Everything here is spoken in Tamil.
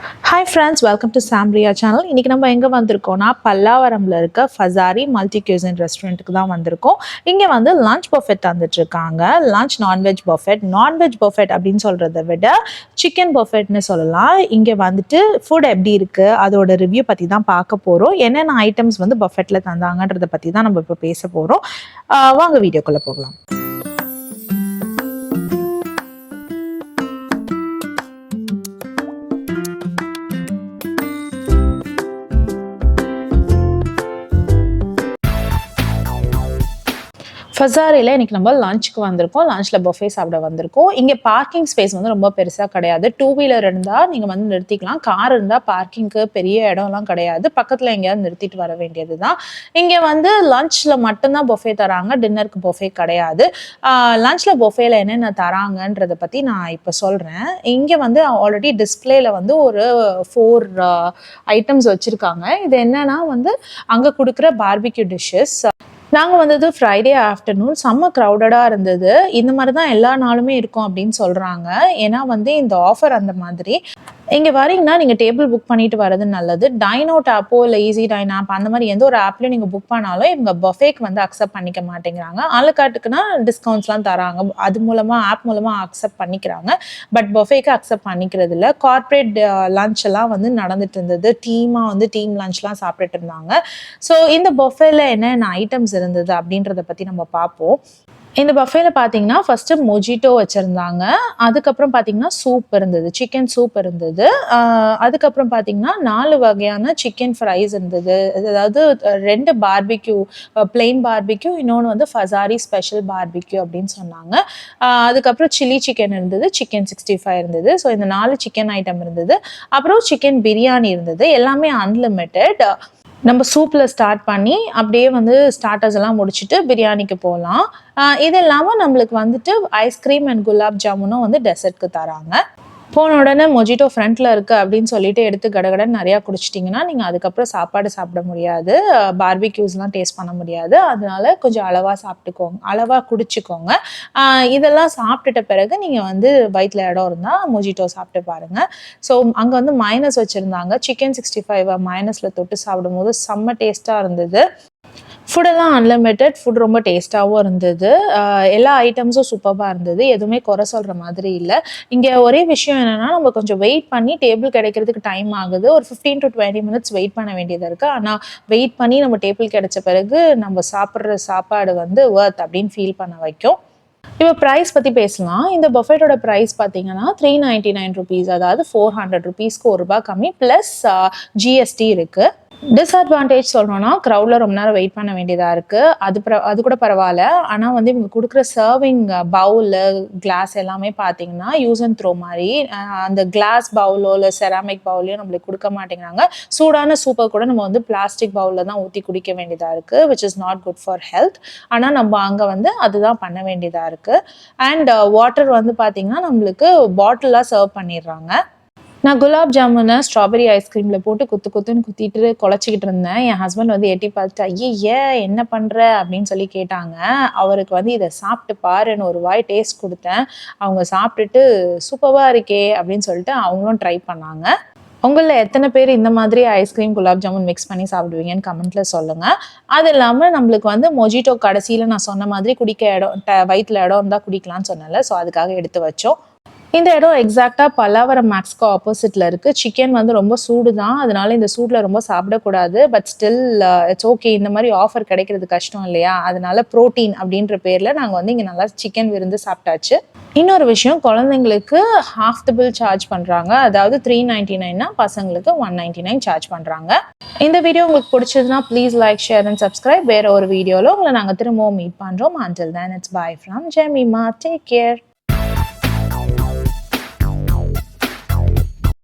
Hi friends, welcome to Samria channel. இன்னைக்கு நம்ம எங்க வந்திருக்கோம்னா பல்லாவரம்ல இருக்க ஃபசாரி மல்டி கியூசின் ரெஸ்டாரண்ட்டுக்கு தான் வந்திருக்கோம். இங்க வந்து லஞ்ச் பஃபெட் தந்துட்டு இருக்காங்க. Lunch non veg Buffett. Non veg Buffett அப்படின்னு சொல்றதை விட சிக்கன் பஃபெட்னு சொல்லலாம். இங்க வந்துட்டு ஃபுட் எப்படி இருக்கு அதோட ரிவ்யூ பத்தி தான் பார்க்க போறோம். என்னென்ன ஐட்டம்ஸ் வந்து பஃபெட்ல தந்தாங்கன்றதை பத்தி தான் நம்ம இப்போ பேச போறோம். வாங்க வீடியோக்குள்ள போகலாம். ஃபசாரியில் இன்றைக்கி நம்ம லஞ்சுக்கு வந்திருக்கோம். லஞ்சில் பஃபே சாப்பிட வந்திருக்கோம். இங்கே பார்க்கிங் ஸ்பேஸ் வந்து ரொம்ப பெருசாக கிடையாது. 2 வீலர் இருந்தால் நீங்கள் வந்து நிறுத்திக்கலாம். கார் இருந்தால் பார்க்கிங்க்கு பெரிய இடம்லாம் கிடையாது. பக்கத்தில் எங்கேயாவது நிறுத்திட்டு வர வேண்டியது தான். இங்கே வந்து லஞ்சில் மட்டும்தான் பஃபே தராங்க. டின்னருக்கு பஃபே கிடையாது. லஞ்சில் பஃபேல என்னென்ன தராங்கன்றதை பற்றி நான் இப்போ சொல்கிறேன். இங்கே வந்து ஆல்ரெடி டிஸ்பிளேல வந்து ஒரு 4 ஐட்டம்ஸ் வச்சுருக்காங்க. இது என்னன்னா வந்து அங்கே கொடுக்குற பார்பிக்யூ டிஷ்ஷஸ். நாங்கள் வந்தது ஃப்ரைடே ஆஃப்டர்நூன். செம்ம க்ரௌடடாக இருந்தது. இந்த மாதிரி தான் எல்லா நாளுமே இருக்கும் அப்படின்னு சொல்கிறாங்க. ஏன்னா வந்து இந்த ஆஃபர் அந்த மாதிரி. இங்கே வரீங்கன்னா நீங்கள் டேபிள் புக் பண்ணிட்டு வரது நல்லது. டைன் அவுட் ஆப்போ இல்லை ஈஸி டைன் ஆப் அந்த மாதிரி எந்த ஒரு ஆப்லையும் நீங்கள் புக் பண்ணாலும் இவங்க பஃபேக்கு வந்து அக்செப்ட் பண்ணிக்க மாட்டேங்கிறாங்க. ஆளுக்காட்டுக்குன்னா டிஸ்கவுண்ட்ஸ்லாம் தராங்க. அது மூலமாக ஆப் மூலமாக அக்செப்ட் பண்ணிக்கிறாங்க. பட் பஃபேக்கு அக்செப்ட் பண்ணிக்கிறது இல்லை. கார்பரேட் லஞ்ச் எல்லாம் வந்து நடந்துட்டு இருந்தது. டீமாக வந்து டீம் லஞ்ச்லாம் சாப்பிட்டுட்டு இருந்தாங்க. ஸோ இந்த பஃபேல என்னென்ன ஐட்டம்ஸ் இருந்தது அப்படின்றத பற்றி நம்ம பார்ப்போம். இந்த பஃபேல பார்த்தீங்கன்னா ஃபஸ்ட்டு மொஜிட்டோ வச்சுருந்தாங்க. அதுக்கப்புறம் பார்த்தீங்கன்னா சூப் இருந்தது, சிக்கன் சூப் இருந்தது. அதுக்கப்புறம் பார்த்தீங்கன்னா 4 வகையான சிக்கன் ஃப்ரைஸ் இருந்தது. அதாவது 2 பார்பிக்யூ, பிளெயின் பார்பிக்யூ, இன்னொன்று வந்து ஃபசாரி ஸ்பெஷல் பார்பிக்யூ அப்படின்னு சொன்னாங்க. அதுக்கப்புறம் சில்லி சிக்கன் இருந்தது, சிக்கன் 65 இருந்தது. ஸோ இந்த 4 சிக்கன் ஐட்டம் இருந்தது. அப்புறம் சிக்கன் பிரியாணி இருந்தது. எல்லாமே அன்லிமிட்டெட். நம்ம சூப்பில் ஸ்டார்ட் பண்ணி அப்படியே வந்து ஸ்டார்டர்ஸ் எல்லாம் முடிச்சுட்டு பிரியாணிக்கு போகலாம். இது இல்லாமல் நம்மளுக்கு வந்துட்டு ஐஸ்கிரீம் அண்ட் குலாப் ஜாமுனும் வந்து டெசர்ட்க்கு தராங்க. போன உடனே மொஜிட்டோ ஃப்ரண்ட்டில் இருக்குது அப்படின்னு சொல்லிட்டு எடுத்து கடகடன்னு நிறையா குடிச்சிட்டிங்கன்னா நீங்கள் அதுக்கப்புறம் சாப்பாடு சாப்பிட முடியாது. பார்பிக்யூஸ்லாம் டேஸ்ட் பண்ண முடியாது. அதனால கொஞ்சம் அளவாக சாப்பிட்டுக்கோங்க, அளவாக குடிச்சிக்கோங்க. இதெல்லாம் சாப்பிட்டுட்ட பிறகு நீங்கள் வந்து வயிற்றில் இடம் இருந்தால் மொஜிட்டோ சாப்பிட்டு பாருங்கள். ஸோ அங்கே வந்து மைனஸ் வச்சுருந்தாங்க. சிக்கன் 65 மைனஸில் தொட்டு சாப்பிடும்போது செம்ம டேஸ்ட்டாக இருந்தது. ஃபுட்டெல்லாம் அன்லிமிட்டெட். ஃபுட் ரொம்ப டேஸ்ட்டாகவும் இருந்தது. எல்லா ஐட்டம்ஸும் சூப்பராக இருந்தது. எதுவுமே குறை சொல்கிற மாதிரி இல்லை. இங்கே ஒரே விஷயம் என்னென்னா நம்ம கொஞ்சம் வெயிட் பண்ணி டேபிள் கிடைக்கிறதுக்கு டைம் ஆகுது. ஒரு 15 to 20 minutes வெயிட் பண்ண வேண்டியதாக இருக்குது. ஆனால் வெயிட் பண்ணி நம்ம டேபிள் கிடைச்ச பிறகு நம்ம சாப்பிட்ற சாப்பாடு வந்து வர்த் அப்படின்னு ஃபீல் பண்ண வைக்கும். இப்போ ப்ரைஸ் பற்றி பேசலாம். இந்த பஃபெட்டோட ப்ரைஸ் பார்த்தீங்கன்னா 399 rupees. அதாவது 400 rupeesக்கு ₹1 கம்மி ப்ளஸ் ஜிஎஸ்டி இருக்குது. டிஸ்அட்வான்டேஜ் சொல்லணும்னா க்ரௌடில் ரொம்ப நேரம் வெயிட் பண்ண வேண்டியதாக இருக்குது. அது கூட பரவாயில்ல. ஆனால் வந்து இவங்க கொடுக்குற சர்விங் பவுலு, கிளாஸ் எல்லாமே பார்த்தீங்கன்னா யூஸ் அண்ட் த்ரோ மாதிரி. அந்த கிளாஸ் பவுலோ இல்லை செராமிக் பவுலையோ நம்மளுக்கு கொடுக்க மாட்டேங்கிறாங்க. சூடான சூப்பை கூட நம்ம வந்து பிளாஸ்டிக் பவுலில் தான் ஊற்றி குடிக்க வேண்டியதாக இருக்குது, which is not good for health. ஆனால் நம்ம அங்கே வந்து அதுதான் பண்ண வேண்டியதாக இருக்குது. அண்ட் வாட்டர் வந்து பார்த்தீங்கன்னா நம்மளுக்கு பாட்டிலாக சர்வ் பண்ணிடுறாங்க. நான் குலாப் ஜாமுனை ஸ்ட்ராபெரி ஐஸ்கிரீமில் போட்டு குத்துன்னு குத்திட்டு குழச்சிக்கிட்டு இருந்தேன். என் ஹஸ்பண்ட் வந்து எட்டி பார்த்துட்டு ஐயே என்ன பண்ணுற அப்படின்னு சொல்லி கேட்டாங்க. அவருக்கு வந்து இதை சாப்பிட்டு பாருன்னு ஒரு வாய் டேஸ்ட் கொடுத்தேன். அவங்க சாப்பிட்டுட்டு சூப்பராக இருக்கே அப்படின்னு சொல்லிட்டு அவங்களும் ட்ரை பண்ணாங்க. உங்களில் எத்தனை பேர் இந்த மாதிரி ஐஸ்கிரீம் குலாப் ஜாமுன் மிக்ஸ் பண்ணி சாப்பிடுவீங்கன்னு கமெண்ட்டில் சொல்லுங்கள். அது இல்லாமல் நம்மளுக்கு வந்து மொஜிட்டோ கடைசியில் நான் சொன்ன மாதிரி குடிக்க இடம் வயிற்றில் இடம் இருந்தால் குடிக்கலான்னு சொன்னேன்ல, ஸோ அதுக்காக எடுத்து வச்சோம். இந்த இடம் எக்ஸாக்டாக பல்லாவரம் மேக்ஸ்க்கு ஆப்போசிட்டில் இருக்குது. சிக்கன் வந்து ரொம்ப சூடு தான், அதனால இந்த சூடில் ரொம்ப சாப்பிடக்கூடாது. But still it's okay. இந்த மாதிரி ஆஃபர் கிடைக்கிறது கஷ்டம் இல்லையா, அதனால ப்ரோட்டீன் அப்படின்ற பேரில் நாங்கள் வந்து இங்கே நல்லா சிக்கன் விருந்து சாப்பிட்டாச்சு. இன்னொரு விஷயம், குழந்தைங்களுக்கு half the bill சார்ஜ் பண்ணுறாங்க. அதாவது 399 பசங்களுக்கு 199 சார்ஜ் பண்ணுறாங்க. இந்த வீடியோ உங்களுக்கு பிடிச்சதுன்னா please like, share and subscribe. வேறு ஒரு வீடியோவில் உங்களை நாங்கள் திரும்பவும் மீட் பண்ணுறோம். Until then, it's bye from Jemima. Take care.